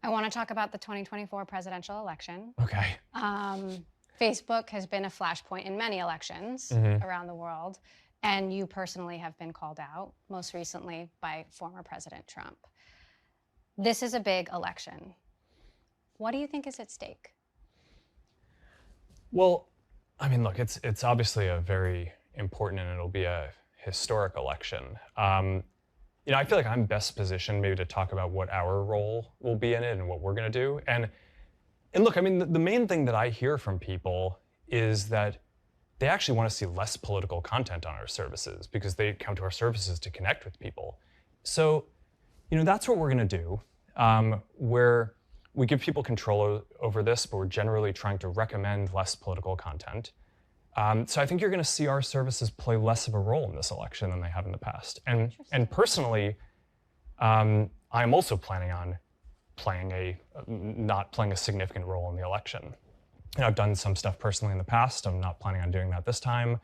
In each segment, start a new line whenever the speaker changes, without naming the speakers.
I want to talk about the 2024 presidential election.
Okay.
Facebook has been a flashpoint in many elections
Hmm.
around the world, and you personally have been called out, most recently by former President Trump. This is a big election. What do you think is at stake?
Well, I mean, look, it's obviously a very important and it'll be a historic election. I feel like I'm best positioned maybe to talk about what our role will be in it and what we're going to do. And look, I mean, the main thing that I hear from people is that they actually want to see less political content on our services because they come to our services to connect with people. So, that's what we're going to do, where we give people control over this, but we're generally trying to recommend less political content. So I think you're going to see our services play less of a role in this election than they have in the past. And personally, I'm also planning on not playing a significant role in the election. And I've done some stuff personally in the past. I'm not planning on doing that this time.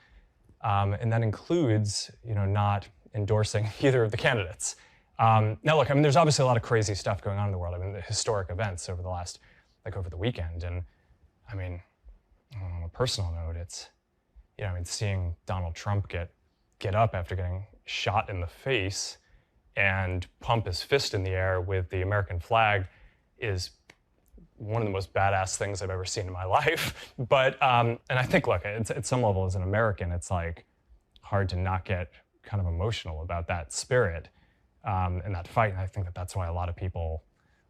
And that includes, not endorsing either of the candidates. Now, look, I mean, there's obviously a lot of crazy stuff going on in the world. I mean, the historic events over over the weekend. And I mean, on a personal note, it's, seeing Donald Trump get up after getting shot in the face and pump his fist in the air with the American flag is one of the most badass things I've ever seen in my life. But, and I think, look, at some level as an American, it's like hard to not get kind of emotional about that spirit and that fight. And I think that's why a lot of people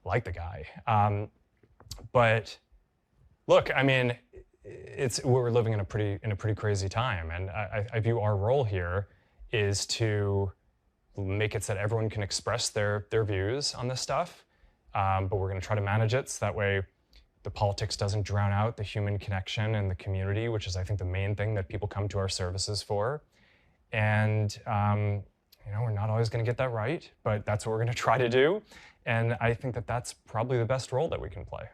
like the guy. But look, I mean, we're living in a pretty crazy time. And I view our role here is to make it so that everyone can express their views on this stuff. But we're going to try to manage it so that way the politics doesn't drown out the human connection and the community, which is, I think, the main thing that people come to our services for. And, we're not always going to get that right, but that's what we're going to try to do. And I think that that's probably the best role that we can play.